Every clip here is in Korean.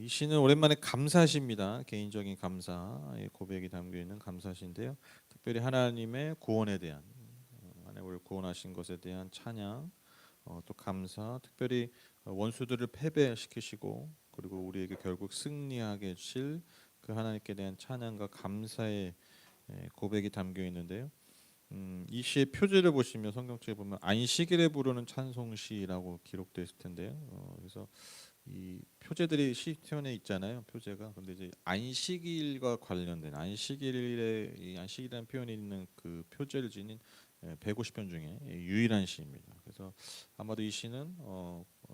이 시는 오랜만에 감사시입니다. 개인적인 감사의 고백이 담겨 있는 감사시인데요. 특별히 하나님의 구원에 대한 하나님을 구원하신 것에 대한 찬양, 또 감사, 특별히 원수들을 패배시키시고 그리고 우리에게 결국 승리하게 해주실 그 하나님께 대한 찬양과 감사의 고백이 담겨 있는데요. 이 시의 표제를 보시면 성경책에 보면 안식일에 부르는 찬송시라고 기록되어 있을 텐데요. 그래서 이 표제들이 시편에 있잖아요. 표제가. 근데 이제 안식일과 관련된 안식일에 이 안식이라는 표현이 있는 그 표제를 지닌 150편 중에 유일한 시입니다. 그래서 아마도 이 시는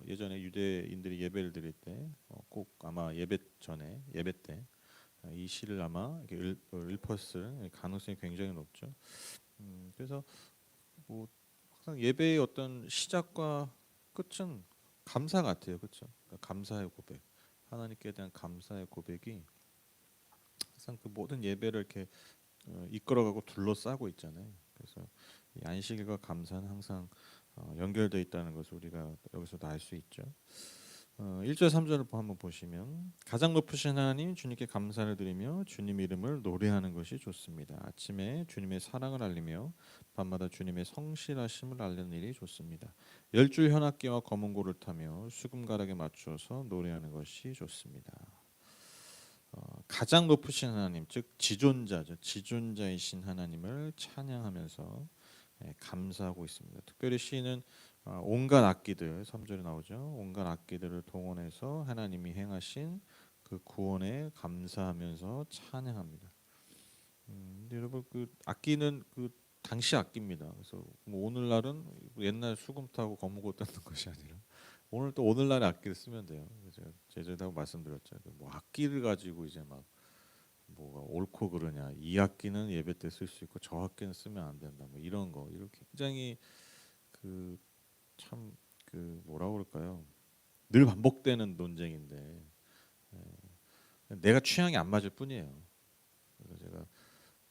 예전에 유대인들이 예배를 드릴 때 꼭 아마 예배 전에 예배 때 이 시를 아마 이렇게 읊었을 가능성이 굉장히 높죠. 그래서 뭐 항상 예배의 어떤 시작과 끝은 감사 같아요, 그렇죠? 그러니까 감사의 고백, 하나님께 대한 감사의 고백이 항상 그 모든 예배를 이렇게 이끌어가고 둘러싸고 있잖아요. 그래서 이 안식일과 감사는 항상 연결되어 있다는 것을 우리가 여기서도 알 수 있죠. 1절 3절을 한번 보시면 가장 높으신 하나님 주님께 감사를 드리며 주님 이름을 노래하는 것이 좋습니다. 아침에 주님의 사랑을 알리며 밤마다 주님의 성실하심을 알리는 일이 좋습니다. 열줄 현악기와 검은고를 타며 수금가락에 맞추어서 노래하는 것이 좋습니다. 가장 높으신 하나님, 즉 지존자죠. 지존자이신 하나님을 찬양하면서 감사하고 있습니다. 특별히 시인은 온갖 악기들 3절에 나오죠. 온갖 악기들을 동원해서 하나님이 행하신 그 구원에 감사하면서 찬양합니다. 근데 여러분 그 악기는 그 당시 악기입니다. 그래서 뭐 오늘날은 옛날 수금 타고 거무고 뜯는 것이 아니라 오늘 또 오늘날의 악기를 쓰면 돼요. 제가 제주도 말씀드렸죠. 뭐 악기를 가지고 이제 막 뭐가 옳고 그러냐, 이 악기는 예배 때 쓸 수 있고 저 악기는 쓰면 안 된다, 뭐 이런 거 이렇게 굉장히 그 참 그 뭐라 그럴까요? 늘 반복되는 논쟁인데 내가 취향이 안 맞을 뿐이에요. 그래서 제가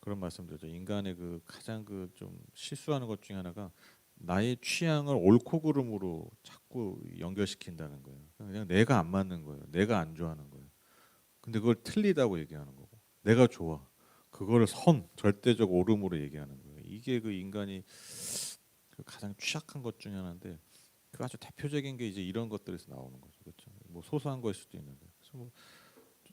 그런 말씀드렸죠. 인간의 그 가장 그 좀 실수하는 것 중에 하나가 나의 취향을 옳고 그름으로 자꾸 연결시킨다는 거예요. 그냥 내가 안 맞는 거예요. 내가 안 좋아하는 거예요. 근데 그걸 틀리다고 얘기하는 거고, 내가 좋아, 그거를 절대적 옳음으로 얘기하는 거예요. 이게 그 인간이 그 가장 취약한 것 중에 하나인데, 그 아주 대표적인 게 이제 이런 것들에서 나오는 거죠. 그렇죠? 뭐 소소한 거일 수도 있는데. 그래서 뭐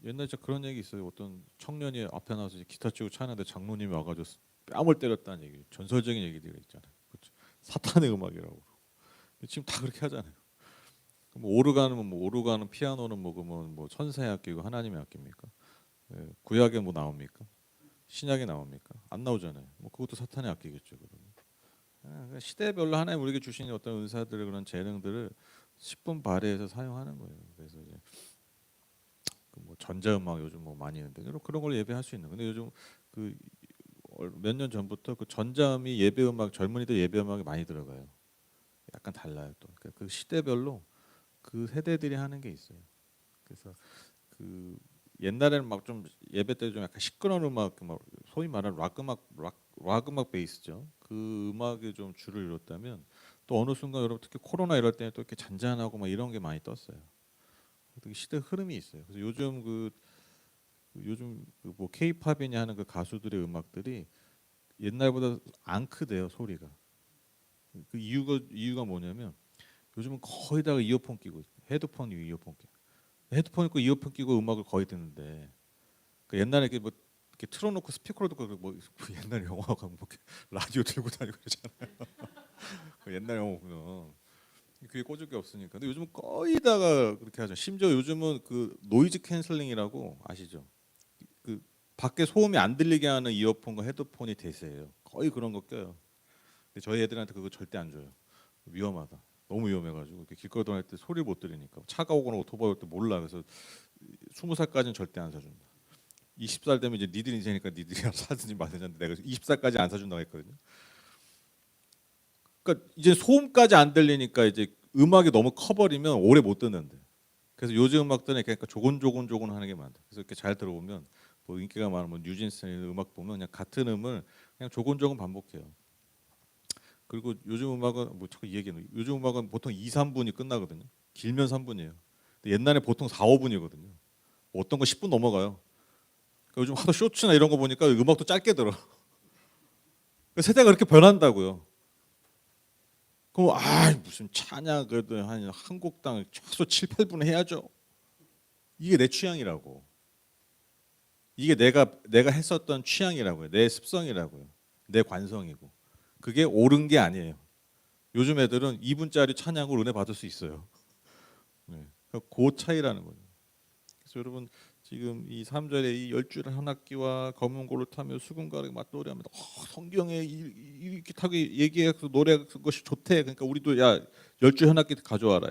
옛날에 진짜 그런 얘기 있어요. 어떤 청년이 앞에 나와서 이제 기타 치고 차는데 장로님이 와가지고 뺨을 때렸다는 얘기, 전설적인 얘기들이 있잖아요. 그렇죠? 사탄의 음악이라고. 지금 다 그렇게 하잖아요. 뭐 오르가는 뭐 오르가는 피아노는 뭐 그러면 뭐 천사의 악기고 하나님의 악기입니까? 구약에 뭐 나옵니까? 신약에 나옵니까? 안 나오잖아요. 뭐 그것도 사탄의 악기겠죠. 그러면 그러니까 시대별로 하나님 우리에게 주신 어떤 은사들을 그런 재능들을 10분 발휘해서 사용하는 거예요. 그래서 이제 그뭐 전자음악 요즘 뭐 많이 있는데 그런 걸 예배할 수 있는. 근데 요즘 그 몇 년 전부터 그 전자음이 예배음악 젊은이들 예배음악에 많이 들어가요. 약간 달라요 또. 그러니까 그 시대별로 그 세대들이 하는 게 있어요. 그래서 그 옛날에는 막 좀 예배 때 좀 약간 시끄러운 음악, 막 소위 말하는 락 음악 베이스죠. 그 음악에 좀 줄을 이뤘다면 또 어느 순간 여러분 특히 코로나 이럴 때는 또 이렇게 잔잔하고 막 이런 게 많이 떴어요. 되게 시대 흐름이 있어요. 그래서 요즘 그뭐 K-팝이냐 하는 그 가수들의 음악들이 옛날보다 안 크대요, 소리가. 그 이유가 뭐냐면 요즘은 거의 다 이어폰 끼고 헤드폰 이어폰 끼고 헤드폰 있고 이어폰 끼고 음악을 거의 듣는데 그 옛날에 이렇게 뭐 이렇게 틀어놓고 스피커로 듣고 뭐 옛날 영화가 뭐 이렇게 라디오 들고 다니고 그러잖아요. 그 옛날 영화 보면 그게 꽂을 게 없으니까. 근데 요즘은 거의 다가 그렇게 하죠. 심지어 요즘은 그 노이즈 캔슬링이라고 아시죠? 그 밖에 소음이 안 들리게 하는 이어폰과 헤드폰이 대세예요. 거의 그런 거 껴요. 근데 저희 애들한테 그거 절대 안 줘요. 위험하다. 너무 위험해가지고 이렇게 길거리 돌아다닐 때 소리를 못 들으니까 차가 오거나 오토바이 올 때 몰라. 그래서 20살까지는 절대 안 사준다. 20살 되면 이제 니들 인생이니까 니들이 사든지 말든지 내가 20살까지 안 사준다고 했거든요. 그러니까 이제 소음까지 안 들리니까 이제 음악이 너무 커버리면 오래 못 듣는데. 그래서 요즘 음악들은 그러니까 조곤조곤 하는 게 많다. 그래서 이렇게 잘 들어보면 뭐 인기가 많은 뭐 뉴진스의 음악 보면 그냥 같은 음을 그냥 조곤조곤 반복해요. 그리고 요즘 음악은 뭐 자꾸 이 얘기는 요즘 음악은 보통 2, 3분이 끝나거든요. 길면 3분이에요. 옛날에 보통 4, 5분이거든요. 어떤 거 10분 넘어가요. 그러니까 요즘 하도 쇼츠나 이런 거 보니까 음악도 짧게 들어. 세대가 그렇게 변한다고요. 그럼 무슨 찬양 그래도 한 곡당 최소 7, 8분 해야죠. 이게 내 취향이라고. 이게 내가 했었던 취향이라고요. 내 습성이라고요. 내 관성이고. 그게 옳은 게 아니에요. 요즘 애들은 2분짜리 찬양으로 은혜 받을 수 있어요. 네. 그 차이라는 거죠. 그래서 여러분 지금 이 3절에 이 열줄 현악기와 검은 고를 타며 수금가를 맞노래하면서 성경에 이렇게 타게 얘기해서 노래 것이 좋대. 그러니까 우리도 야 열줄 현악기 가져와라.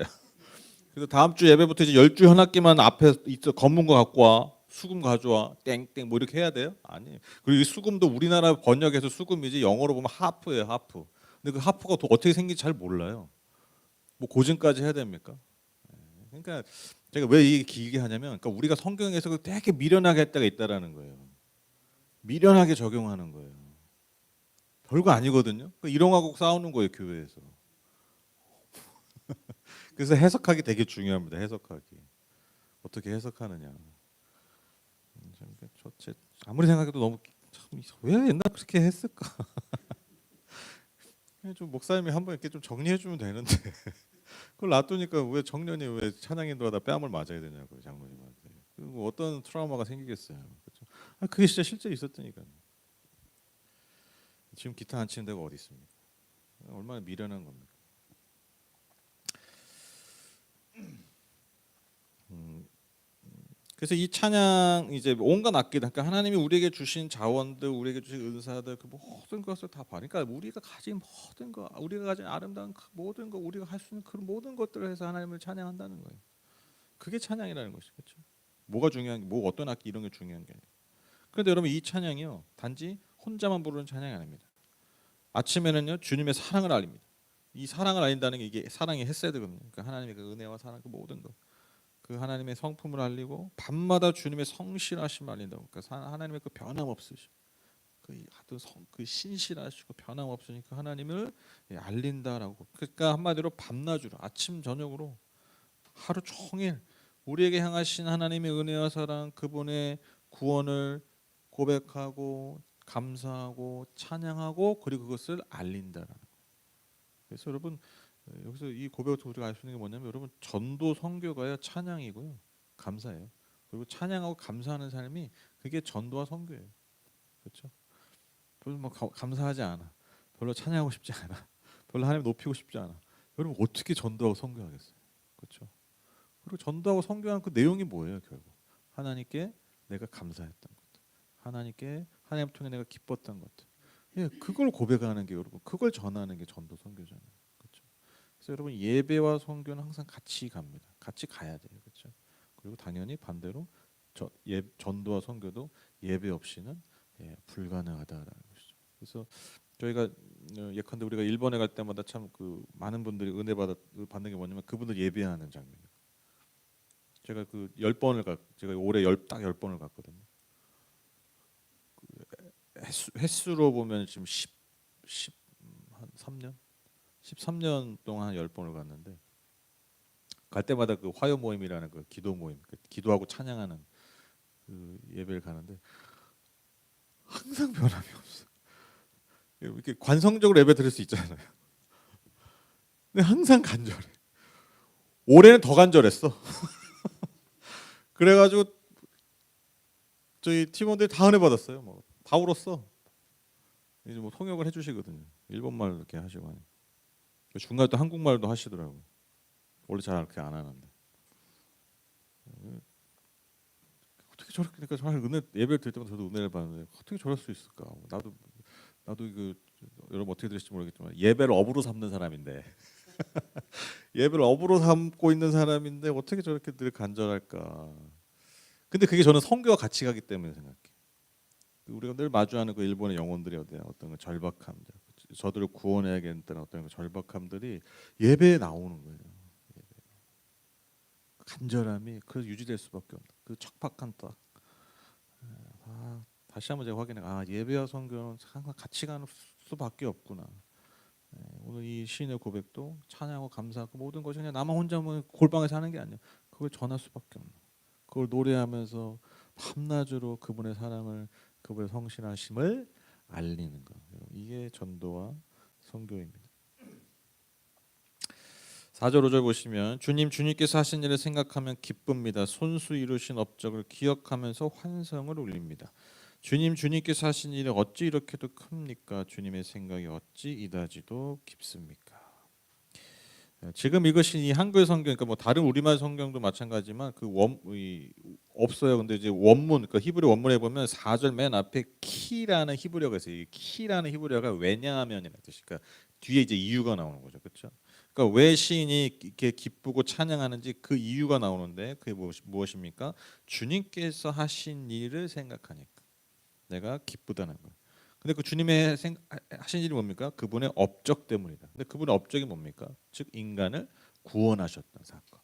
그래서 다음 주 예배부터 이제 열줄 현악기만 앞에 있어 검은 거 갖고 와. 수금 가져와. 땡땡 뭐 이렇게 해야 돼요? 아니에요. 그리고 이 수금도 우리나라 번역해서 수금이지 영어로 보면 하프예요, 하프. 근데 그 하프가 또 어떻게 생긴지 잘 몰라요. 뭐 고증까지 해야 됩니까? 그러니까 제가 왜 이게 길게 하냐면, 그러니까 우리가 성경에서 되게 미련하게 했다가 있다라는 거예요. 미련하게 적용하는 거예요. 별거 아니거든요. 그러니까 일용하고 싸우는 거예요, 교회에서. 그래서 해석하기 되게 중요합니다. 해석하기. 어떻게 해석하느냐. 저 아무리 생각해도 너무 왜 옛날 그렇게 했을까? 좀 목사님이 한번 이렇게 좀 정리해 주면 되는데 그걸 놔두니까 왜 청년이 왜 찬양인도하다 뺨을 맞아야 되냐고 장로님한테. 그리고 어떤 트라우마가 생기겠어요. 그렇죠? 그게 진짜 실제 있었다니까요. 지금 기타 안 치는 데가 어디 있습니까? 얼마나 미련한 겁니까? 그래서 이 찬양 이제 온갖 악기들, 그러니까 하나님이 우리에게 주신 자원들, 우리에게 주신 은사들, 그 모든 것을 다 봐. 그러니까 우리가 가진 모든 거, 우리가 가진 아름다운 모든 거, 우리가 할 수 있는 그런 모든 것들을 해서 하나님을 찬양한다는 거예요. 그게 찬양이라는 것이죠. 그렇죠? 뭐가 중요한 게, 뭐 어떤 악기 이런 게 중요한 게 아니에요. 그런데 여러분 이 찬양이요, 단지 혼자만 부르는 찬양이 아닙니다. 아침에는요 주님의 사랑을 알립니다. 이 사랑을 알린다는 게 이게 사랑의 헤세드거든요. 그러니까 하나님의 그 은혜와 사랑 그 모든 것. 그 하나님의 성품을 알리고 밤마다 주님의 성실하심을 알린다고. 그러니까 하나님의 그 변함없으심, 그 신실하시고 변함없으니까 하나님을 알린다라고. 그러니까 한마디로 밤낮으로 아침 저녁으로 하루 종일 우리에게 향하신 하나님의 은혜와 사랑, 그분의 구원을 고백하고 감사하고 찬양하고 그리고 그것을 알린다라는 거예요. 그래서 여러분 여기서 이 고백을 우리가 알 수 있는 게 뭐냐면, 여러분 전도 선교가요 찬양이고요 감사예요. 그리고 찬양하고 감사하는 삶이 그게 전도와 선교예요. 그렇죠? 별로 뭐 감사하지 않아, 별로 찬양하고 싶지 않아, 별로 하나님 높이고 싶지 않아. 여러분 어떻게 전도하고 선교하겠어요? 그렇죠? 그리고 전도하고 선교하는 그 내용이 뭐예요? 결국 하나님께 내가 감사했던 것, 하나님께 하나님 통해 내가 기뻤던 것들, 그걸 고백하는 게, 여러분 그걸 전하는 게 전도 선교잖아요. 그렇죠? 그래서 여러분 예배와 선교는 항상 같이 갑니다. 같이 가야 돼요. 그렇죠? 그리고 당연히 반대로 전도와 선교도 예배 없이는 불가능하다라는 것이죠. 그래서 저희가 예컨대 우리가 일본에 갈 때마다 참 그 많은 분들이 은혜 받는 게 뭐냐면 그분들 예배하는 장면. 제가 그 10번을 제가 올해 딱 10번을 갔거든요. 횟수로 보면 지금 10한 3년? 13년 동안 10번을 갔는데, 갈 때마다 그 화요 모임이라는 그 기도 모임, 그 기도하고 찬양하는 그 예배를 가는데 항상 변함이 없어. 이렇게 관성적으로 예배 드릴 수 있잖아요. 근데 항상 간절해. 올해는 더 간절했어. 그래가지고 저희 팀원들이 다 은혜 받았어요. 뭐 다 울었어. 이제 뭐 통역을 해주시거든요. 일본말 이렇게 하시고 하니. 중간에 또 한국말도 하시더라고요. 원래 잘 그렇게 안 하는데. 어떻게 저렇게, 그러니까 정말 은혜 예배를 드릴 때마다 저도 은혜를 받는데 어떻게 저럴 수 있을까? 나도 그 여러분 어떻게 들으실지 모르겠지만 예배를 업으로 삼는 사람인데 예배를 업으로 삼고 있는 사람인데 어떻게 저렇게 늘 간절할까? 근데 그게 저는 성교와 같이 가기 때문에 생각해. 우리가 늘 마주하는 그 일본의 영혼들이 어떤 그 절박함들, 저들을 구원해야겠다는 어떤 그 절박함들이 예배에 나오는 거예요. 간절함이 그래서 유지될 수밖에 없는 그 척박한 딱. 다시 한번 제가 확인해. 예배와 선교는 항상 같이 가는 수밖에 없구나. 오늘 이 시인의 고백도 찬양하고 감사하고 모든 것이 그냥 나만 혼자 뭐 골방에서 하는 게 아니야. 그걸 전할 수밖에 없는. 그걸 노래하면서 밤낮으로 그분의 사랑을, 그분의 성실하심을 알리는 것. 이게 전도와 선교입니다. 4절 5절 보시면 주님께서 하신 일을 생각하면 기쁩니다. 손수 이루신 업적을 기억하면서 환성을 올립니다. 주님께서 하신 일이 어찌 이렇게도 큽니까? 주님의 생각이 어찌 이다지도 깊습니까? 지금 읽으신 이 한글 성경, 그러니까 뭐 다른 우리말 성경도 마찬가지지만 그 없어요. 근데 이제 원문, 그러니까 히브리 원문에 보면 4절 맨 앞에 키라는 히브리어가 있어요. 이 키라는 히브리어가 왜냐하면이라는 뜻이, 그러니까 뒤에 이제 이유가 나오는 거죠, 그렇죠? 그러니까 왜 시인이 이렇게 기쁘고 찬양하는지 그 이유가 나오는데 그게 무엇입니까? 주님께서 하신 일을 생각하니까 내가 기쁘다는 거예요. 근데 그 주님의 하신 일이 뭡니까? 그분의 업적 때문이다. 근데 그분의 업적이 뭡니까? 즉 인간을 구원하셨던 사건.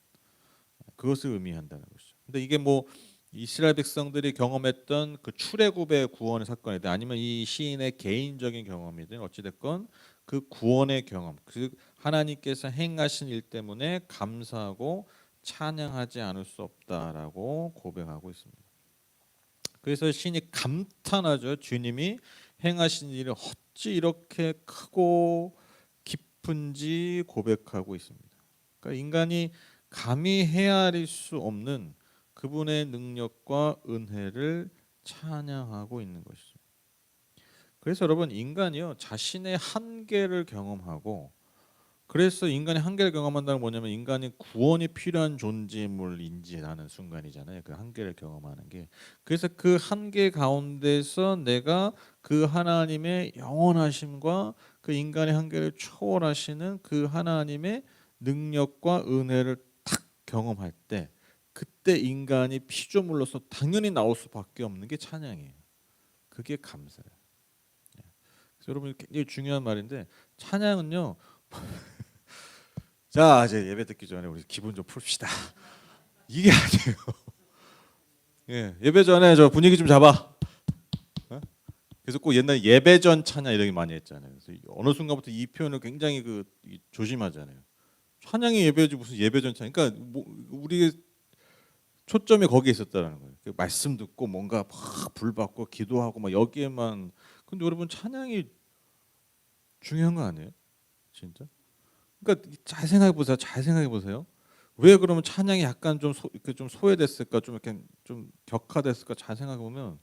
그것을 의미한다는 것이죠. 근데 이게 뭐 이스라엘 백성들이 경험했던 그 출애굽의 구원의 사건이든 아니면 이 시인의 개인적인 경험이든 어찌됐건 그 구원의 경험, 그 하나님께서 행하신 일 때문에 감사하고 찬양하지 않을 수 없다라고 고백하고 있습니다. 그래서 시인이 감탄하죠. 주님이 행하신 일이 어찌 이렇게 크고 깊은지 고백하고 있습니다. 그러니까 인간이 감히 헤아릴 수 없는 그분의 능력과 은혜를 찬양하고 있는 것이죠. 그래서 여러분, 인간이요 자신의 한계를 경험하고, 그래서 인간이 한계를 경험한다는 건 뭐냐면 인간이 구원이 필요한 존재임을 인지하는 순간이잖아요. 그 한계를 경험하는 게. 그래서 그 한계 가운데서 내가 그 하나님의 영원하심과 그 인간의 한계를 초월하시는 그 하나님의 능력과 은혜를 딱 경험할 때, 그때 인간이 피조물로서 당연히 나올 수밖에 없는 게 찬양이에요. 그게 감사예요. 그래서 여러분, 굉장히 중요한 말인데, 찬양은요 자, 이제 예배 듣기 전에 우리 기분 좀 풉시다. 이게 아니에요. 예, 예배 전에 저 분위기 좀 잡아. 어? 그래서 꼭 옛날 예배 전 찬양 이렇게 많이 했잖아요. 그래서 어느 순간부터 이 표현을 굉장히 조심하잖아요. 찬양이 예배지 무슨 예배 전 찬양. 그러니까 뭐 우리 초점이 거기에 있었다는 거예요. 그 말씀 듣고 뭔가 막 불받고 기도하고 막 여기에만. 근데 여러분, 찬양이 중요한 거 아니에요? 진짜? 그러니까 잘 생각해 보세요. 잘 생각해 보세요. 왜 그러면 찬양이 약간 좀 소외됐을까, 좀 이렇게 좀 격화됐을까? 잘 생각해 보면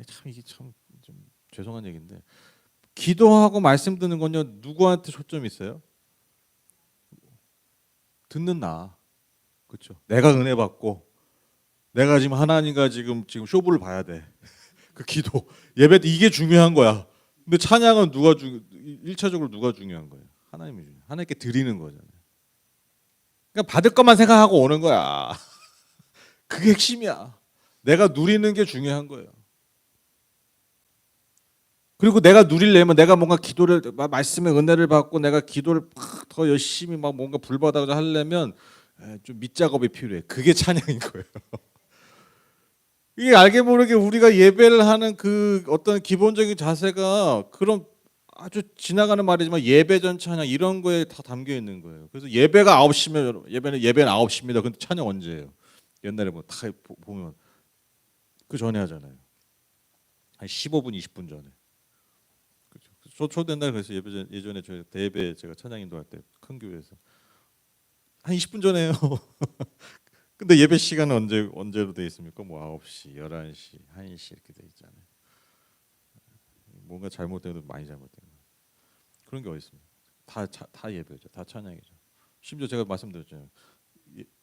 참 이게 참 좀 죄송한 얘기인데, 기도하고 말씀 듣는 건요 누구한테 초점이 있어요? 듣는 나, 그렇죠? 내가 은혜 받고 내가 지금 하나님과 지금 쇼부를 봐야 돼. 그 기도 예배 이게 중요한 거야. 근데 찬양은 일차적으로 누가 중요한 거예요? 하나님이 중요. 하나님께 드리는 거잖아요. 그러니까 받을 것만 생각하고 오는 거야. 그게 핵심이야. 내가 누리는 게 중요한 거예요. 그리고 내가 누리려면 내가 뭔가 기도를 말씀의 은혜를 받고 내가 기도를 더 열심히 막 뭔가 불받아서 하려면 좀 밑작업이 필요해. 그게 찬양인 거예요. 이게 알게 모르게 우리가 예배를 하는 그 어떤 기본적인 자세가 그런 아주 지나가는 말이지만 예배 전 찬양 이런 거에 다 담겨 있는 거예요. 그래서 예배가 9시면 예배는 9시입니다. 근데 찬양 언제예요? 옛날에 뭐 다 보면 그 전에 하잖아요. 한 15분 20분 전에. 그렇죠. 저도 옛날에 그래서 예전에 저 대예배 제가 찬양 인도할 때 큰 교회에서 한 20분 전에요. 근데 예배 시간은 언제로 돼 있습니까? 뭐 9시, 11시, 1시 이렇게 돼 있잖아요. 뭔가 잘못되면 많이 잘못된 거예요. 그런 게 어디 있습니까? 다 예배죠. 다 찬양이죠. 심지어 제가 말씀드렸잖아요.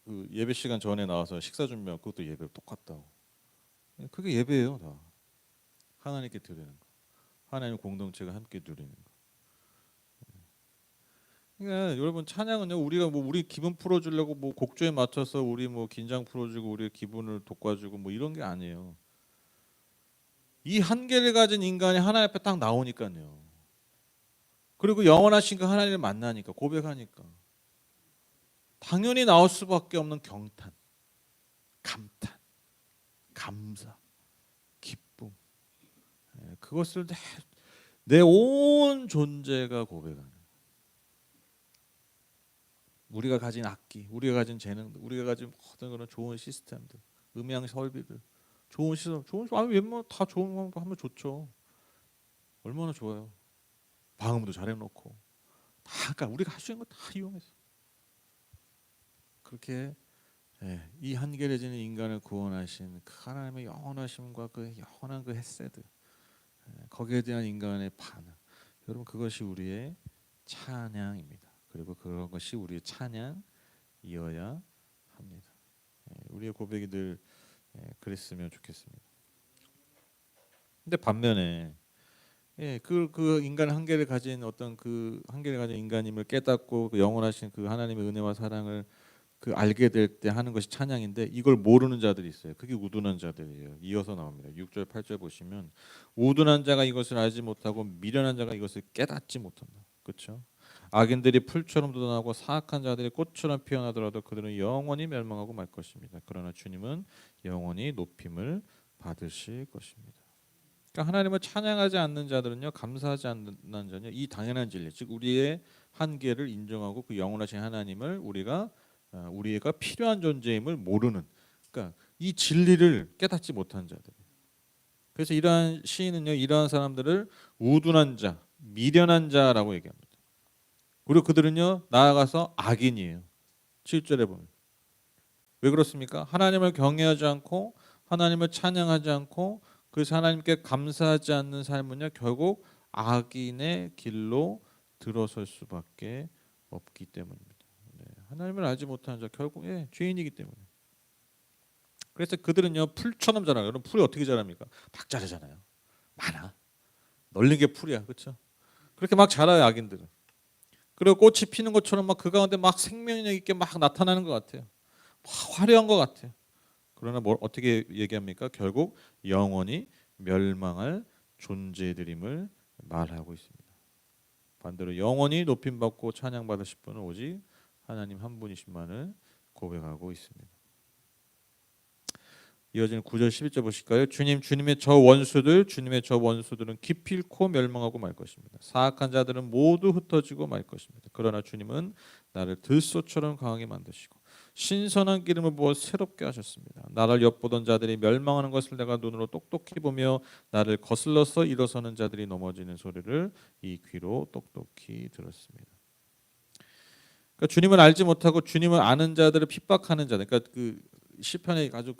그 예배 시간 전에 나와서 식사 준비하면 그것도 예배랑 똑같다고. 그게 예배예요, 다. 하나님께 드리는 거. 하나님 공동체가 함께 누리는 거. 그러니까 여러분, 찬양은요 우리가 뭐 우리 기분 풀어주려고 뭐 곡조에 맞춰서 우리 뭐 긴장 풀어주고 우리 기분을 돋궈주고 뭐 이런 게 아니에요. 이 한계를 가진 인간이 하나님 앞에 딱 나오니까요. 그리고 영원하신 그 하나님을 만나니까, 고백하니까 당연히 나올 수밖에 없는 경탄, 감탄, 감사, 기쁨. 그것을 내 온 존재가 고백하는. 우리가 가진 악기, 우리가 가진 재능들, 우리가 가진 모든 그런 좋은 시스템들, 음향 설비들, 좋은 시설, 아니 웬만하면 다 좋은 거 하면 좋죠. 얼마나 좋아요. 방음도 잘해놓고 다, 그러니까 우리가 할 수 있는 거 다 이용해서 그렇게 이 한결해지는 인간을 구원하신 그 하나님의 영원하심과 그 영원한 그 헤세드, 거기에 대한 인간의 반응, 여러분 그것이 우리의 찬양입니다. 그리고 그런 것이 우리의 찬양이어야 합니다. 우리의 고백이 늘 그랬으면 좋겠습니다. 근데 반면에 그 인간 한계를 가진 어떤 그 한계를 가진 인간임을 깨닫고 그 영원하신 그 하나님의 은혜와 사랑을 그 알게 될 때 하는 것이 찬양인데 이걸 모르는 자들이 있어요. 그게 우둔한 자들이에요. 이어서 나옵니다. 6절 8절 보시면 우둔한 자가 이것을 알지 못하고 미련한 자가 이것을 깨닫지 못한다. 그렇죠? 악인들이 풀처럼 돋아나고 사악한 자들이 꽃처럼 피어나더라도 그들은 영원히 멸망하고 말 것입니다. 그러나 주님은 영원히 높임을 받으실 것입니다. 그러니까 하나님을 찬양하지 않는 자들은요, 감사하지 않는 자는요, 이 당연한 진리, 즉 우리의 한계를 인정하고 그 영원하신 하나님을 우리가 필요한 존재임을 모르는, 그러니까 이 진리를 깨닫지 못한 자들. 그래서 이러한 시인은요, 이러한 사람들을 우둔한 자, 미련한 자라고 얘기합니다. 그리고 그들은요, 나아가서 악인이에요. 7절에 보면 왜 그렇습니까? 하나님을 경외하지 않고 하나님을 찬양하지 않고 그래서 하나님께 감사하지 않는 삶은요, 결국 악인의 길로 들어설 수밖에 없기 때문입니다. 하나님을 알지 못하는 자 결국 죄인이기 때문에. 그래서 그들은요, 풀처럼 자라요. 여러분 풀이 어떻게 자랍니까? 막 자라잖아요. 많아. 널린 게 풀이야, 그렇죠? 그렇게 막 자라요, 악인들은. 그리고 꽃이 피는 것처럼 막 그 가운데 막 생명력 있게 막 나타나는 것 같아요. 막 화려한 것 같아요. 그러나 어떻게 얘기합니까? 결국 영원히 멸망할 존재들임을 말하고 있습니다. 반대로 영원히 높임 받고 찬양 받으실 분은 오직 하나님 한 분이신만을 고백하고 있습니다. 이어지는 9절 11절 보실까요? 주님의 저 원수들은 기필코 멸망하고 말 것입니다. 사악한 자들은 모두 흩어지고 말 것입니다. 그러나 주님은 나를 들소처럼 강하게 만드시고 신선한 기름을 부어 새롭게 하셨습니다. 나를 엿보던 자들이 멸망하는 것을 내가 눈으로 똑똑히 보며 나를 거슬러서 일어서는 자들이 넘어지는 소리를 이 귀로 똑똑히 들었습니다. 그러니까 주님을 알지 못하고 주님을 아는 자들을 핍박하는 자들. 그러니까 그 시편에 아주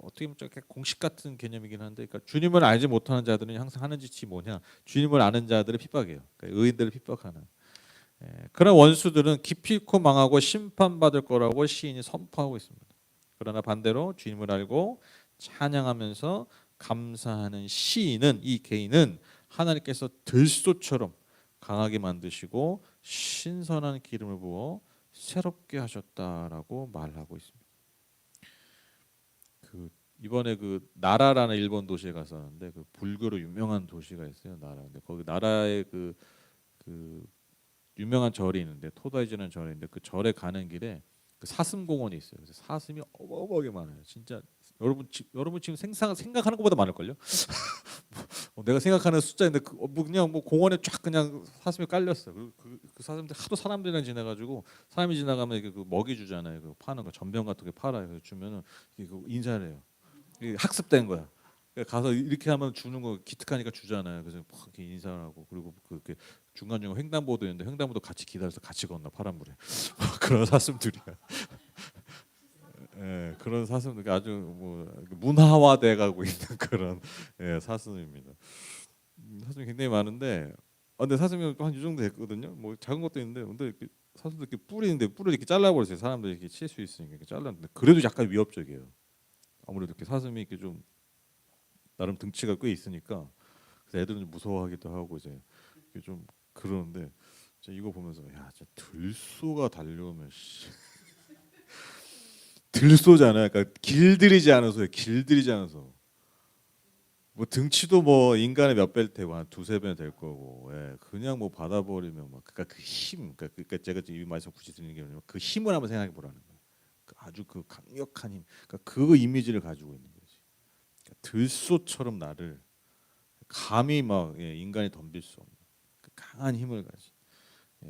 어떻게 보면 공식 같은 개념이긴 한데, 그러니까 주님을 알지 못하는 자들은 항상 하는 짓이 뭐냐? 주님을 아는 자들을 핍박해요. 그러니까 의인들을 핍박하는. 그런 원수들은 기필코 망하고 심판받을 거라고 시인이 선포하고 있습니다. 그러나 반대로 주님을 알고 찬양하면서 감사하는 시인은, 이 개인은 하나님께서 들소처럼 강하게 만드시고 신선한 기름을 부어 새롭게 하셨다라고 말하고 있습니다. 이번에 그 나라라는 일본 도시에 갔었는데 그 불교로 유명한 도시가 있어요. 나라. 근데 거기 나라에 그 유명한 절이 있는데 토다이즈라는 절이 있는데 그 절에 가는 길에 그 사슴 공원이 있어요. 그래서 사슴이 어마어마하게 많아요. 진짜 여러분 지금 생각하는 것보다 많을 걸요. 내가 생각하는 숫자인데 그냥 뭐 공원에 쫙 그냥 사슴이 깔렸어. 그 사슴들 하도 사람들이랑 지나가지고 사람이 지나가면 이렇게 그 먹이 주잖아요. 그 파는 거 전병 같은 게 팔아요. 그래서 주면은 그 인사를 해요. 이게 학습된 거야. 그러니까 가서 이렇게 하면 주는 거 기특하니까 주잖아요. 그래서 막 이렇게 인사를 하고 그리고 그렇게 중간중간 횡단보도 있는데 횡단보도 같이 기다려서 같이 건너 파란불에 그런 사슴들이야. 그런 사슴들 아주 뭐 문화화돼 가고 있는 그런 사슴입니다. 사슴이 굉장히 많은데 근데 사슴이 한 이 정도 됐거든요. 뭐 작은 것도 있는데 근데 이렇게 사슴도 이렇게 뿔인데 뿔을 이렇게 잘라버렸어요. 사람들이 이렇게 칠 수 있으니까 이렇게 잘랐는데 그래도 약간 위협적이에요. 아무래도 이렇게 사슴이 이렇게 좀 나름 등치가 꽤 있으니까 그래서 애들은 좀 무서워하기도 하고 이제 좀 그러는데 이거 보면서 야, 진짜 들소가 달려오면 들소잖아요. 그러니까 길들이지 않아서요. 길들이지 않아서 뭐 등치도 뭐 인간의 몇 배일 테고 한 두세 배는 될 거고 그냥 뭐 받아버리면 막 그러니까 그 힘, 그러니까 제가 이 말씀 굳이 드리는 게 아니라 그 힘을 한번 생각해 보라는 거예요. 아주 그 강력한 힘, 그러니까 그 이미지를 가지고 있는 거지. 그러니까 들소처럼 나를 감히 막 인간이 덤빌 수 없는 그 강한 힘을 가진.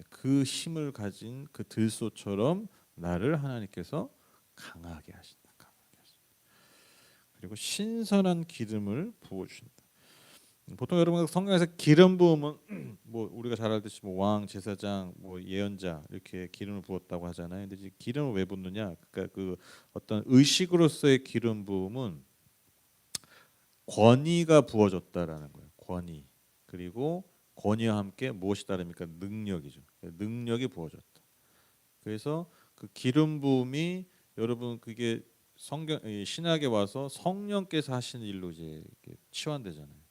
그 힘을 가진 그 들소처럼 나를 하나님께서 강하게 하신다. 강하게 하신다. 그리고 신선한 기름을 부어 주신다. 보통 여러분 성경에서 기름 부음은 뭐 우리가 잘 알듯이 뭐 왕, 제사장, 뭐 예언자 이렇게 기름을 부었다고 하잖아요. 근데 이제 기름을 왜 붓느냐? 그러니까 그 어떤 의식으로서의 기름 부음은 권위가 부어졌다라는 거예요. 권위. 그리고 권위와 함께 무엇이 다릅니까? 능력이죠. 능력이 부어졌다. 그래서 그 기름 부음이 여러분 그게 성경 신약에 와서 성령께서 하시는 일로 이제 치환되잖아요.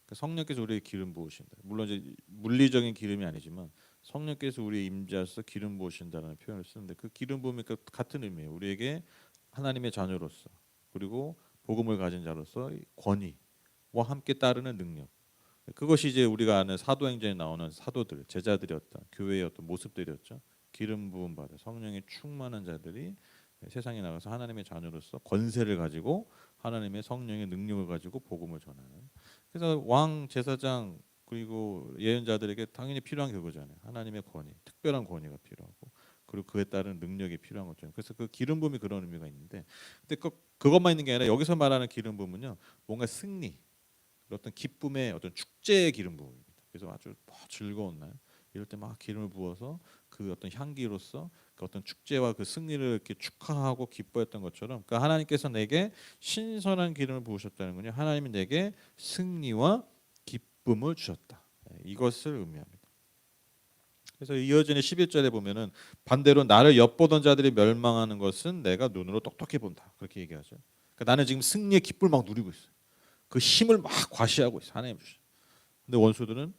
그러니까 성령께서 우리에게 기름 부으신다. 물론 이제 물리적인 기름이 아니지만 성령께서 우리의 임재하셔서 기름 부으신다는 표현을 쓰는데 그 기름 부음이 같은 의미예요. 우리에게 하나님의 자녀로서 그리고 복음을 가진 자로서 권위와 함께 따르는 능력. 그것이 이제 우리가 아는 사도행전에 나오는 사도들, 제자들이었던 교회의 어떤 모습들이었죠. 기름 부음 받아 성령에 충만한 자들이 세상에 나가서 하나님의 자녀로서 권세를 가지고 하나님의 성령의 능력을 가지고 복음을 전하는. 그래서 왕, 제사장 그리고 예언자들에게 당연히 필요한 게 그거잖아요. 하나님의 권위, 특별한 권위가 필요하고 그리고 그에 따른 능력이 필요한 거죠. 그래서 그 기름 부음이 그런 의미가 있는데, 근데 그것만 있는 게 아니라 여기서 말하는 기름 부음은요, 뭔가 승리, 어떤 기쁨의 어떤 축제의 기름 부음입니다. 그래서 아주 즐거운 날 이럴 때 막 기름을 부어서 그 어떤 향기로서 그 어떤 축제와 그 승리를 이렇게 축하하고 기뻐했던 것처럼, 그러니까 하나님께서 내게 신선한 기름을 부으셨다는 거냐, 하나님이 내게 승리와 기쁨을 주셨다. 이것을 의미합니다. 그래서 이어지는 11절에 보면은 반대로 나를 엿보던 자들이 멸망하는 것은 내가 눈으로 똑똑히 본다. 그렇게 얘기하죠. 그러니까 나는 지금 승리의 기쁨을 막 누리고 있어요. 그 힘을 막 과시하고 있어 하나님 주신. 근데 원수들은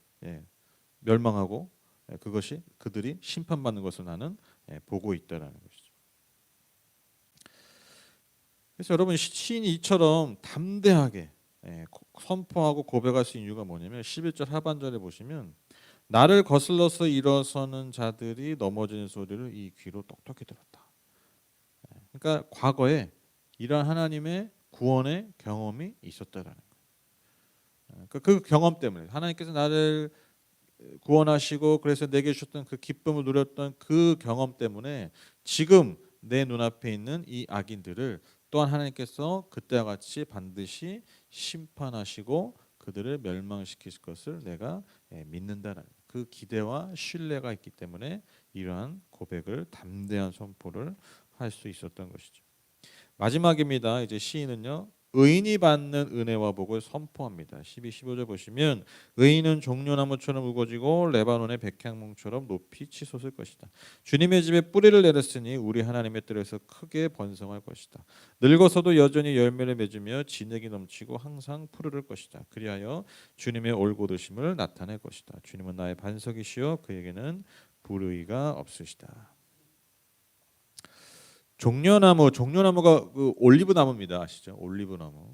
멸망하고 그것이 그들이 심판받는 것을 나는 보고 있다라는 것이죠. 그래서 여러분 시인이 이처럼 담대하게 선포하고 고백할 수 있는 이유가 뭐냐면 11절 하반절에 보시면 나를 거슬러서 일어서는 자들이 넘어지는 소리를 이 귀로 똑똑히 들었다. 그러니까 과거에 이러한 하나님의 구원의 경험이 있었다라는 거예요. 그 경험 때문에 하나님께서 나를 구원하시고 그래서 내게 주셨던 그 기쁨을 누렸던 그 경험 때문에 지금 내 눈앞에 있는 이 악인들을 또한 하나님께서 그때와 같이 반드시 심판하시고 그들을 멸망시키실 것을 내가 믿는다는 그 기대와 신뢰가 있기 때문에 이러한 고백을 담대한 선포를 할 수 있었던 것이죠. 마지막입니다. 이제 시인은요, 의인이 받는 은혜와 복을 선포합니다. 12, 15절 보시면 의인은 종려나무처럼 우거지고 레바논의 백향목처럼 높이 치솟을 것이다. 주님의 집에 뿌리를 내렸으니 우리 하나님의 뜰에서 크게 번성할 것이다. 늙어서도 여전히 열매를 맺으며 진액이 넘치고 항상 푸르를 것이다. 그리하여 주님의 올곧으심을 나타낼 것이다. 주님은 나의 반석이시여 그에게는 불의가 없으시다. 종려나무가 그 올리브 나무입니다. 아시죠? 올리브 나무.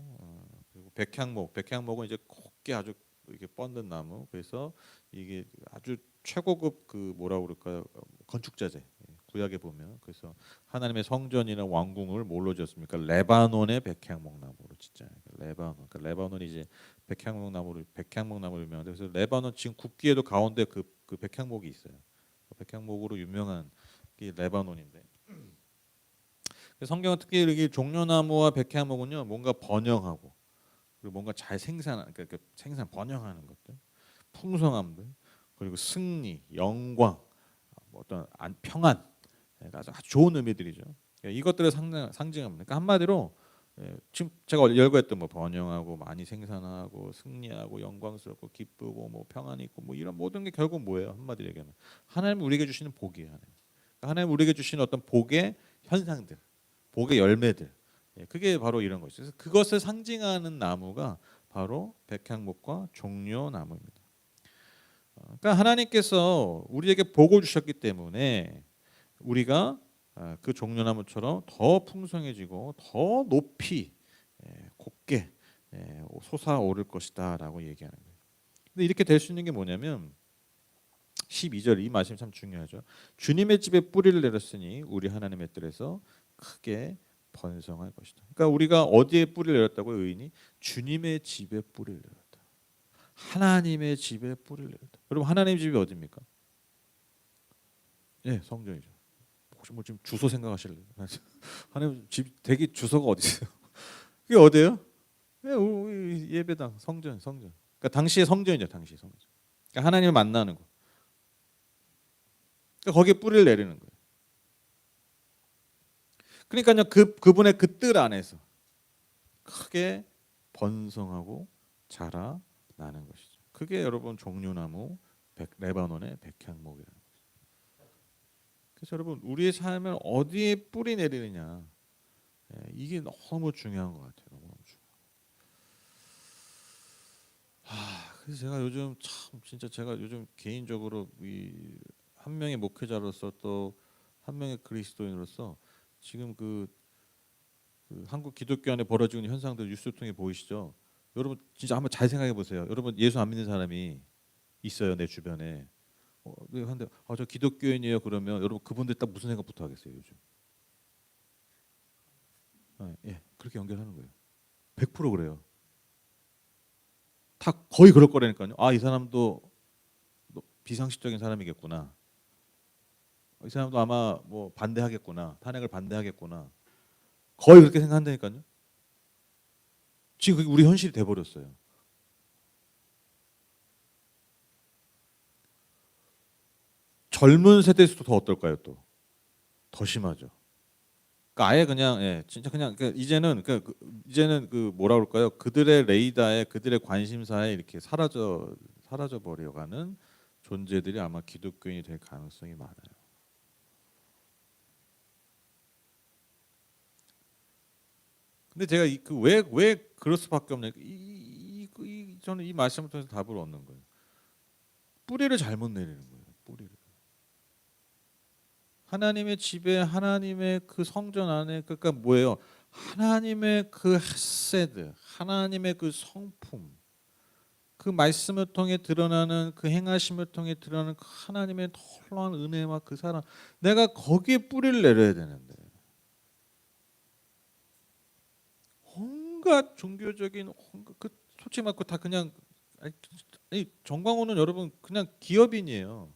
그리고 백향목은 이제 곱게 아주 이렇게 뻗는 나무. 그래서 이게 아주 최고급 그 뭐라 그럴까요? 건축자재. 구약에 보면 그래서 하나님의 성전이나 왕궁을 뭘로 지었습니까? 레바논의 백향목 나무로 진짜 레바논. 그러니까 레바논이 이제 백향목 나무로 유명한데 그래서 레바논 지금 국기에도 가운데 그 백향목이 있어요. 백향목으로 유명한 게 레바논인데. 성경은 특히 이렇게 종려나무와 백향목은요 뭔가 번영하고 그리고 뭔가 잘 그러니까 생산 번영하는 것들, 풍성함들, 그리고 승리, 영광, 뭐 어떤 평안, 아주 좋은 의미들이죠. 이것들을 상징합니다. 그러니까 한마디로 지금 제가 열거했던 뭐 번영하고 많이 생산하고 승리하고 영광스럽고 기쁘고 뭐 평안이 있고 뭐 이런 모든 게 결국 뭐예요? 한마디로 얘기하면 하나님 우리에게 주시는 복이에요. 하나님 우리에게 주시는 어떤 복의 현상들. 복의 열매들, 그게 바로 이런 것이죠. 그래서 그것을 상징하는 나무가 바로 백향목과 종려나무입니다. 그러니까 하나님께서 우리에게 복을 주셨기 때문에 우리가 그 종려나무처럼 더 풍성해지고 더 높이 곱게 솟아오를 것이다라고 얘기하는 거예요. 근데 이렇게 될 수 있는 게 뭐냐면 12절 이 말씀이 참 중요하죠. 주님의 집에 뿌리를 내렸으니 우리 하나님의 뜰에서 크게 번성할 것이다. 그러니까 우리가 어디에 뿌리를 내렸다고 의인이 주님의 집에 뿌리를 내렸다. 하나님의 집에 뿌리를 내렸다. 여러분 하나님 집이 어디입니까? 예, 성전이죠. 혹시 뭐 지금 주소 생각하실래요? 하나님 집 대기 주소가 어디 있어요? 그게 어디예요? 예, 우리 예배당 성전. 그러니까 당시의 성전이죠, 당시 성전. 그러니까 하나님을 만나는 거. 그러니까 거기에 뿌리를 내리는 거예요. 그러니까요, 그분의 그 뜰 안에서 크게 번성하고 자라나는 것이죠. 그게 여러분 종려나무 레바논의 백향목이라는 거죠. 그래서 여러분 우리의 삶을 어디에 뿌리 내리느냐, 이게 너무 중요한 것 같아요. 너무 중요해요. 그래서 제가 요즘 참 진짜 제가 요즘 개인적으로 이 한 명의 목회자로서 또 한 명의 그리스도인으로서 지금 그 한국 기독교 안에 벌어지고 있는 현상들 뉴스 통해 보이시죠? 여러분 진짜 한번 잘 생각해 보세요. 여러분 예수 안 믿는 사람이 있어요 내 주변에. 한데 저 기독교인이에요 그러면 여러분 그분들 딱 무슨 생각부터 하겠어요 요즘? 예, 그렇게 연결하는 거예요. 100% 그래요. 다 거의 그럴 거라니까요. 이 사람도 비상식적인 사람이겠구나. 이 사람도 아마 뭐 반대하겠구나. 탄핵을 반대하겠구나. 거의 그렇게 생각한다니까요. 지금 그게 우리 현실이 돼버렸어요. 젊은 세대에서도 더 어떨까요? 또 더 심하죠. 그러니까 아예 그냥 진짜 그냥 이제는 그 뭐라 그럴까요? 그들의 레이더에 그들의 관심사에 이렇게 사라져 버려가는 존재들이 아마 기독교인이 될 가능성이 많아요. 근데 제가 왜 그럴 수밖에 없냐? 저는 이 말씀을 통해서 답을 얻는 거예요. 뿌리를 잘못 내리는 거예요. 뿌리를. 하나님의 집에 하나님의 그 성전 안에 그러니까 뭐예요? 하나님의 그 헤세드, 하나님의 그 성품, 그 말씀을 통해 드러나는 그 행하심을 통해 드러나는 그 하나님의 놀라운 은혜와 그 사랑, 내가 거기에 뿌리를 내려야 되는데 온갖 종교적인 솔직히 말고 다 그냥 정광호는 여러분 그냥 기업인이에요.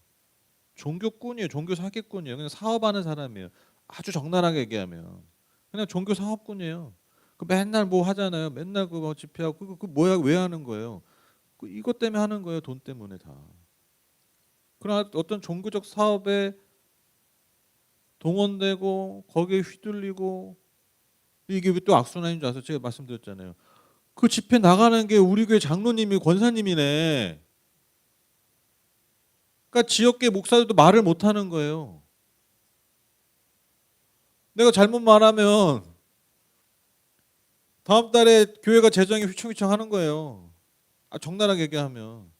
종교꾼이에요. 종교 사기꾼이에요. 그냥 사업하는 사람이에요. 아주 적나라하게 얘기하면 그냥 종교 사업꾼이에요. 그 맨날 뭐 하잖아요. 맨날 그뭐 집회하고 그 뭐야 왜 하는 거예요? 이것 때문에 하는 거예요. 돈 때문에 다. 그러나 어떤 종교적 사업에 동원되고 거기에 휘둘리고 이게 왜 또 악순환인 줄 아세요? 제가 말씀드렸잖아요. 그 집회 나가는 게 우리 교회 장로님이 권사님이네. 그러니까 지역계 목사들도 말을 못 하는 거예요. 내가 잘못 말하면 다음 달에 교회가 재정이 휘청휘청 하는 거예요. 적나라하게 얘기하면.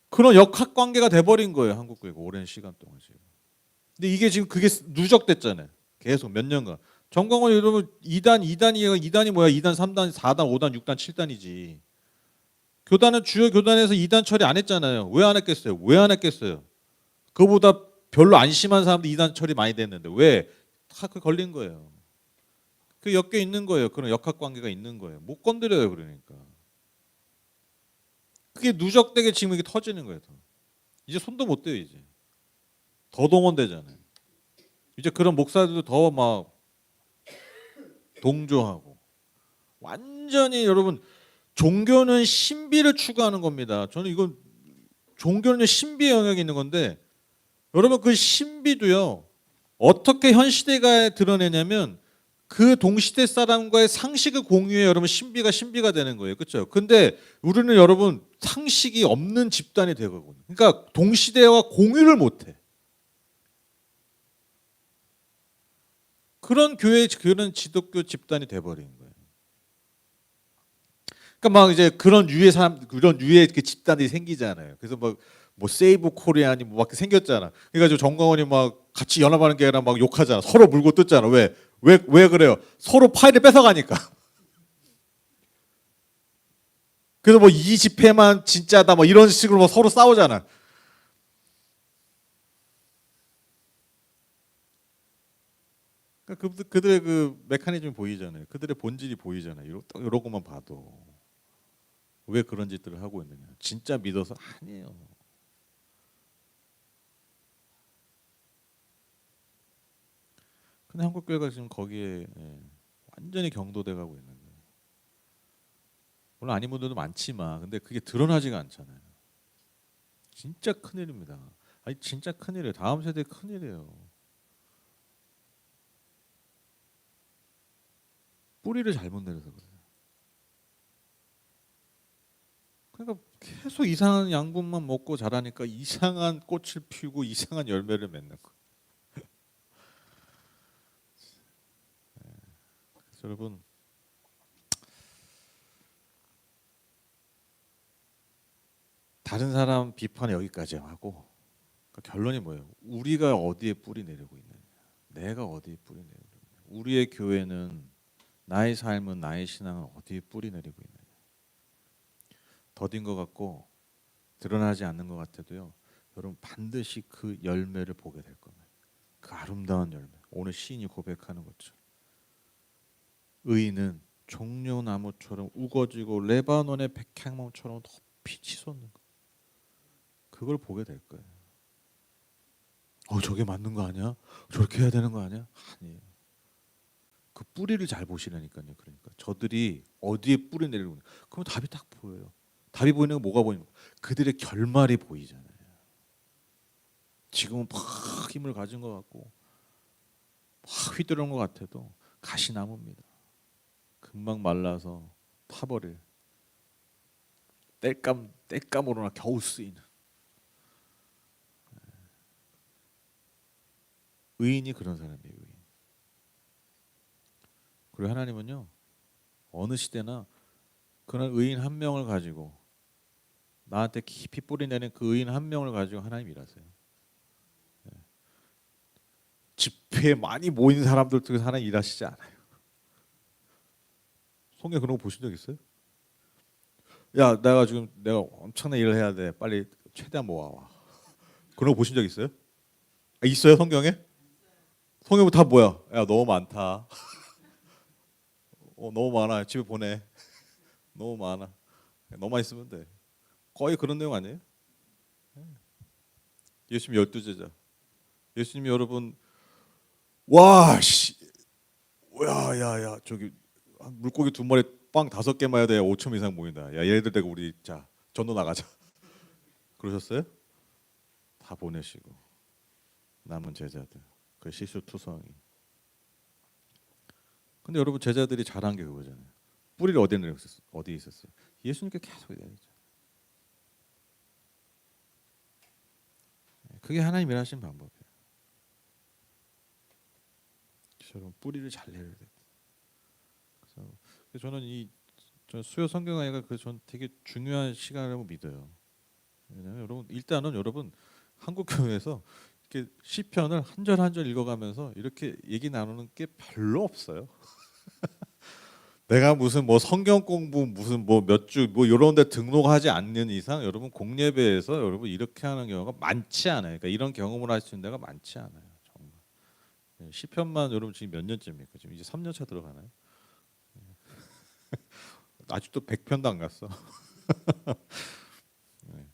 그런 역학 관계가 돼버린 거예요. 한국 교회가 오랜 시간 동안 지금. 근데 이게 지금 그게 누적됐잖아요. 계속 몇 년간. 정광훈 여러분 2단이 뭐야? 2단, 3단, 4단, 5단, 6단, 7단이지. 교단은 주요 교단에서 2단 처리 안 했잖아요. 왜 안 했겠어요? 왜 안 했겠어요? 그보다 별로 안 심한 사람도 2단 처리 많이 됐는데 왜? 다 그 걸린 거예요. 그 엮여 있는 거예요. 그런 역학 관계가 있는 거예요. 못 건드려요. 그러니까. 그게 누적되게 지금 이게 터지는 거예요. 더. 이제 손도 못 대요. 이제. 더 동원되잖아요. 이제 그런 목사들도 더 막 동조하고 완전히 여러분 종교는 신비를 추구하는 겁니다. 저는 이건 종교는 신비의 영역이 있는 건데 여러분 그 신비도요 어떻게 현 시대가 드러내냐면 그 동시대 사람과의 상식을 공유해 여러분 신비가 되는 거예요. 그렇죠? 근데 우리는 여러분 상식이 없는 집단이 되거든요. 그러니까 동시대와 공유를 못 해. 그런 지독교 집단이 돼 버린 거예요. 그러니까 막 이제 그런 유의 그 집단이 생기잖아요. 그래서 뭐 세이브 코리안이 뭐 막 생겼잖아. 그래가지고 정광원이 막 같이 연합하는 게 아니라 막 욕하잖아. 서로 물고 뜯잖아. 왜 그래요? 서로 파일을 뺏어가니까. 그래서 뭐 이 집회만 진짜다 뭐 이런 식으로 막 서로 싸우잖아. 그러니까 그들의 그 메커니즘이 보이잖아요. 그들의 본질이 보이잖아요. 이런 것만 봐도 왜 그런 짓들을 하고 있느냐. 진짜 믿어서 아니에요. 근데 한국 교회가 지금 거기에 완전히 경도돼 가고 있는 거예요. 물론 아닌 분들도 많지만 근데 그게 드러나지가 않잖아요. 진짜 큰일입니다. 아니 진짜 큰일이에요. 다음 세대 큰일이에요. 뿌리를 잘못 내려서 그래요. 그러니까 계속 이상한 양분만 먹고 자라니까 이상한 꽃을 피우고 이상한 열매를 맺는 거예요. 그래서 여러분 다른 사람 비판 여기까지 하고 그러니까 결론이 뭐예요? 우리가 어디에 뿌리 내리고 있느냐, 내가 어디에 뿌리 내리고 있느냐, 우리의 교회는 나의 삶은 나의 신앙은 어디에 뿌리 내리고 있느냐. 더딘 것 같고 드러나지 않는 것 같아도요. 여러분 반드시 그 열매를 보게 될 겁니다. 그 아름다운 열매. 오늘 시인이 고백하는 것처럼 의인은 종려나무처럼 우거지고 레바논의 백향목처럼 높이 치솟는 거. 그걸 보게 될 거예요. 저게 맞는 거 아니야? 저렇게 해야 되는 거 아니야? 아니에요. 그 뿌리를 잘 보시라니까요. 그러니까 저들이 어디에 뿌리 내리고 있는 그러면 답이 딱 보여요. 답이 보이는 건 뭐가 보이는 거? 그들의 결말이 보이잖아요. 지금은 막 힘을 가진 것 같고 막 휘두르는 것 같아도 가시나무입니다. 금방 말라서 타버릴 땔감으로나 겨우 쓰이는 의인이 그런 사람이에요. 의인. 그리고 하나님은요 어느 시대나 그런 의인 한 명을 가지고 나한테 깊이 뿌리내는 그 의인 한 명을 가지고 하나님 일하세요. 집회에 많이 모인 사람들 쪽에서 하나님 일하시지 않아요. 성경 그런 거 보신 적 있어요? 야, 내가 엄청난 일을 해야 돼. 빨리 최대한 모아와. 그런 거 보신 적 있어요? 있어요 성경에? 성경은 다 뭐야? 야 너무 많다. 너무 많아. 집에 보내. 너무 많아. 너만 있으면 돼. 거의 그런 내용 아니에요? 예수님 12제자. 예수님이 여러분 와 씨. 야야야 저기 물고기 2마리 빵 5개만 해야 돼. 5천 이상 모인다. 야 얘네들 데리고 우리 자 전도 나가자. 그러셨어요? 다 보내시고 남은 제자들 그 시수투성이. 근데 여러분 제자들이 잘한 게 그거잖아요. 뿌리를 어디에 있었어요? 예수님께 계속 얘기하죠. 그게 하나님 일하신 방법이에요. 여러분 뿌리를 잘 내려야 돼요. 그래서 저는 저 수요 성경학가 전 되게 중요한 시간이라고 믿어요. 왜냐하면 여러분 일단은 여러분 한국 교회에서 이렇게 시편을 한 절 한 절 읽어가면서 이렇게 얘기 나누는 게 별로 없어요. 내가 무슨 뭐 성경 공부 무슨 뭐 몇 주 뭐 이런 데 등록하지 않는 이상 여러분 공예배에서 여러분 이렇게 하는 경우가 많지 않아요. 그러니까 이런 경험을 할 수 있는 데가 많지 않아요. 정말. 시편만 여러분 지금 몇 년째입니까? 지금 이제 3년 차 들어가나요? 아직도 100편도 안 갔어. 네.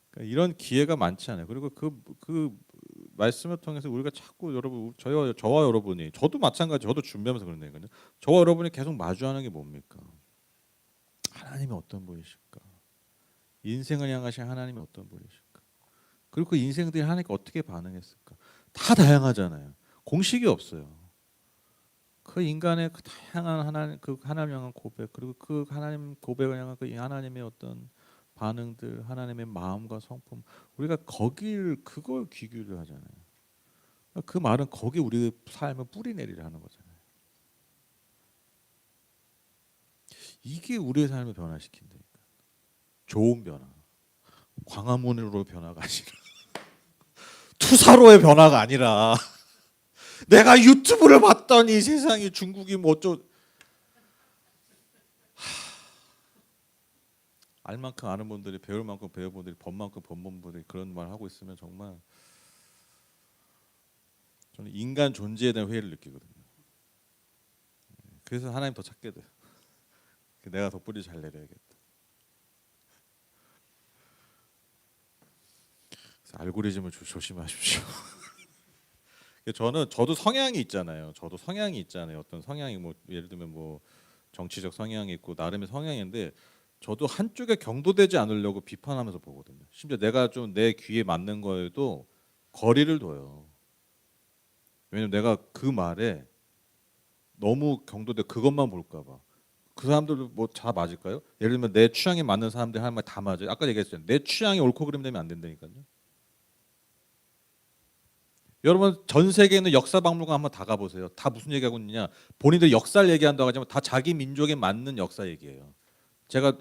그러니까 이런 기회가 많지 않아요. 그리고 그 말씀을 통해서 우리가 자꾸 여러분 저와 여러분이 저도 마찬가지 저도 준비하면서 그런 얘기거든요. 저와 여러분이 계속 마주하는 게 뭡니까? 하나님이 어떤 분이실까? 인생을 향하신 하나님이 어떤 분이실까? 그리고 그 인생들이 하나님께 어떻게 반응했을까? 다 다양하잖아요. 공식이 없어요. 그 인간의 그 다양한 하나님 그 하나님 향한 고백 그리고 그 하나님 고백을 향한 그 하나님의 어떤 반응들 하나님의 마음과 성품 우리가 그걸 귀 기울여 하잖아요. 그 말은 거기 우리 삶을 뿌리 내리려 하는 거잖아요. 이게 우리의 삶을 변화시킨다니까. 좋은 변화. 광화문으로 변화가 아니라 투사로의 변화가 아니라 내가 유튜브를 봤더니 세상이 중국이 뭐 알 만큼 아는 분들이 배울 만큼 배운 분들이 본 만큼 본 분들이 그런 말 하고 있으면 정말 저는 인간 존재에 대한 회의를 느끼거든요. 그래서 하나님 더 찾게 돼요. 내가 더 뿌리 잘 내려야겠다. 그래서 알고리즘을 조심하십시오. 저도 성향이 있잖아요. 저도 성향이 있잖아요. 어떤 성향이 뭐 예를 들면 뭐 정치적 성향이 있고 나름의 성향인데 저도 한쪽에 경도되지 않으려고 비판하면서 보거든요. 심지어 내가 좀 내 귀에 맞는 거에도 거리를 둬요. 왜냐면 내가 그 말에 너무 경도돼 그것만 볼까 봐. 그 사람들 뭐 다 맞을까요? 예를 들면 내 취향에 맞는 사람들 하는 말 다 맞아요. 아까 얘기했잖아요. 내 취향이 옳고 그름 되면 안 된다니까요. 여러분 전 세계에 있는 역사 박물관 한번 다 가보세요. 다 무슨 얘기하고 있느냐? 본인들 역사를 얘기한다고 하지만 다 자기 민족에 맞는 역사 얘기예요. 제가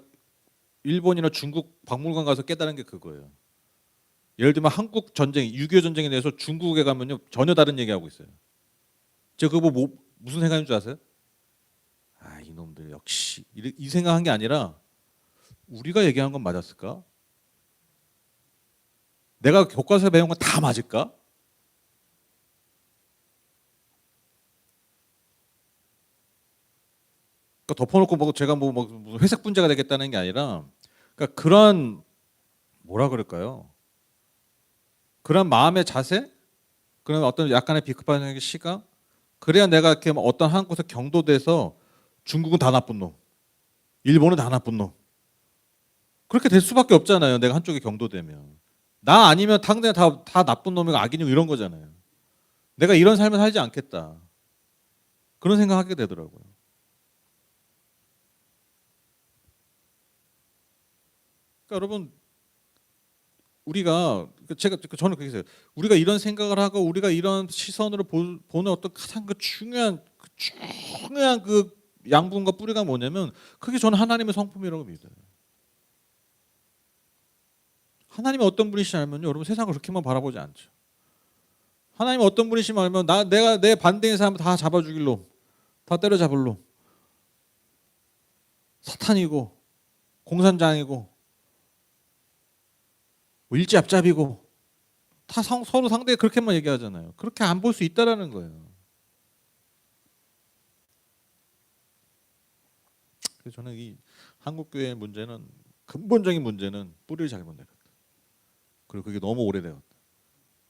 일본이나 중국 박물관 가서 깨달은 게 그거예요. 예를 들면 한국 전쟁, 6.25 전쟁에 대해서 중국에 가면요 전혀 다른 얘기하고 있어요. 제가 그거 무슨 생각인 줄 아세요? 아 이놈들 역시 이 생각한 게 아니라 우리가 얘기한 건 맞았을까? 내가 교과서에 배운 건 다 맞을까? 그러니까 덮어놓고 뭐 제가 뭐 무슨 회색 분자가 되겠다는 게 아니라 그러니까 그런 뭐라 그럴까요? 그런 마음의 자세, 그런 어떤 약간의 비급한 시각, 그래야 내가 이렇게 뭐 어떤 한 곳에 경도돼서 중국은 다 나쁜 놈, 일본은 다 나쁜 놈 그렇게 될 수밖에 없잖아요. 내가 한쪽에 경도되면 나 아니면 당장 다 나쁜 놈이고 악인이고 이런 거잖아요. 내가 이런 삶을 살지 않겠다 그런 생각하게 되더라고요. 그러니까 여러분 우리가 저는 그렇게 해요. 우리가 이런 생각을 하고 우리가 이런 시선으로 보는 어떤 가장 중요한 그 양분과 뿌리가 뭐냐면 그게 저는 하나님의 성품이라고 믿어요. 하나님이 어떤 분이시냐 면요 여러분 세상을 그렇게만 바라보지 않죠. 하나님이 어떤 분이시냐 하면 내가 내 반대인 사람 다 잡아 죽일 놈, 다 때려잡을 놈, 사탄이고 공산장이고 뭐 일지압잡이고 다 서로 상대에 그렇게만 얘기하잖아요. 그렇게 안 볼 수 있다라는 거예요. 그래서 저는 이 한국 교회의 문제는 근본적인 문제는 뿌리를 잘못 내렸다. 그리고 그게 너무 오래되었다.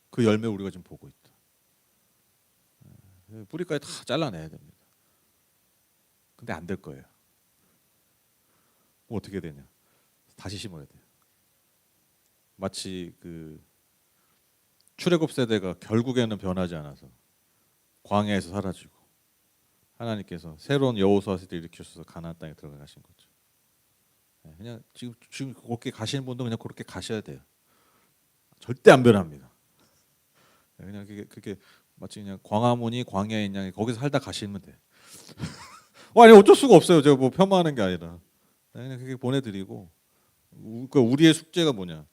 그 열매 우리가 지금 보고 있다. 뿌리까지 다 잘라내야 됩니다. 근데 안 될 거예요. 그럼 어떻게 되냐? 다시 심어야 돼요. 마치 그 출애굽 세대가 결국에는 변하지 않아서 광야에서 사라지고 하나님께서 새로운 여호수아세대 일으키셔서 가나안 땅에 들어가신 거죠. 그냥 지금 그렇게 가시는 분도 그냥 그렇게 가셔야 돼요. 절대 안 변합니다. 그냥 그게 마치 그냥 광화문이 광야에 있냐 거기서 살다 가시면 돼. 아니 어쩔 수가 없어요. 제가 뭐 폄하하는 게 아니라 그냥 그렇게 보내드리고 그러니까 우리의 숙제가 뭐냐?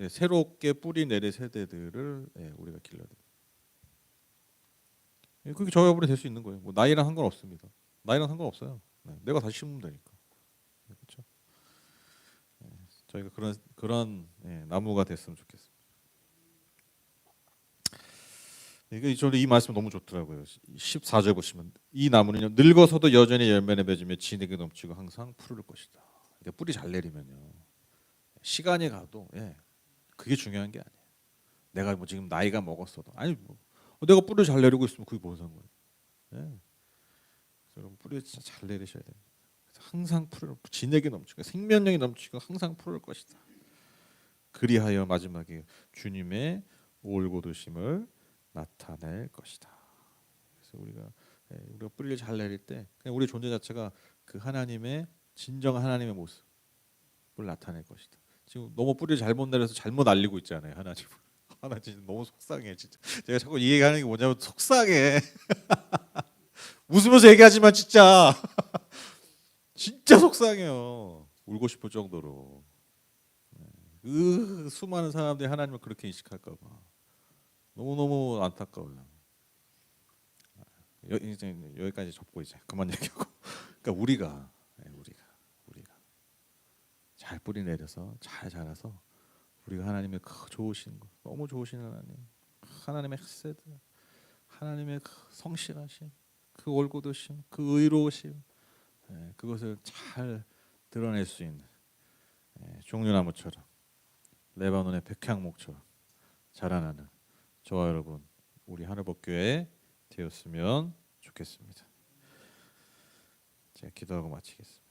새롭게 뿌리 내릴 세대들을 우리가 길러야 돼. 그게 저희 여러분이 될 수 있는 거예요. 뭐 나이랑 상관없습니다. 나이랑 상관없어요. 내가 다시 심으면 되니까. 그렇죠? 저희가 그런 나무가 됐으면 좋겠습니다. 이게 저는 이 말씀 너무 좋더라고요. 14절 보시면 이 나무는요 늙어서도 여전히 열매를 맺으며 진액이 넘치고 항상 푸를 것이다. 그러니까 뿌리 잘 내리면요 시간이 가도 그게 중요한 게 아니에요. 내가 뭐 지금 나이가 먹었어도 아니 뭐 내가 뿌리 잘 내리고 있으면 그게 뭔 상관이에요. 여러분 뿌리 진짜 잘 내리셔야 돼요. 항상 푸를 진액이 넘치고 생명력이 넘치고 항상 푸를 것이다. 그리하여 마지막에 주님의 올곧으심을 나타낼 것이다. 그래서 우리가 뿌리를 잘 내릴 때 그냥 우리 존재 자체가 그 하나님의 진정한 하나님의 모습을 나타낼 것이다. 지금 너무 뿌리를 잘못 내려서 잘못 알리고 있잖아요, 하나님. 하나 진짜 너무 속상해, 진짜. 제가 자꾸 이 얘기하는 게 뭐냐면 속상해. 웃으면서 얘기하지만 진짜 진짜 속상해요. 울고 싶을 정도로. 그 수많은 사람들이 하나님을 그렇게 인식할까 봐 너무너무 안타까워요. 이제 여기까지 접고 이제 그만 얘기하고. 그러니까 우리가 잘 뿌리 내려서 잘 자라서 우리가 하나님의 그 좋으신 거 너무 좋으신 하나님의 헤세드, 하나님의 그 성실하심, 그 올곧으심, 그 의로우심 그것을 잘 드러낼 수 있는 종려나무처럼 레바논의 백향목처럼 자라나는 저와 여러분 우리 하늘복교회 되었으면 좋겠습니다. 제가 기도하고 마치겠습니다.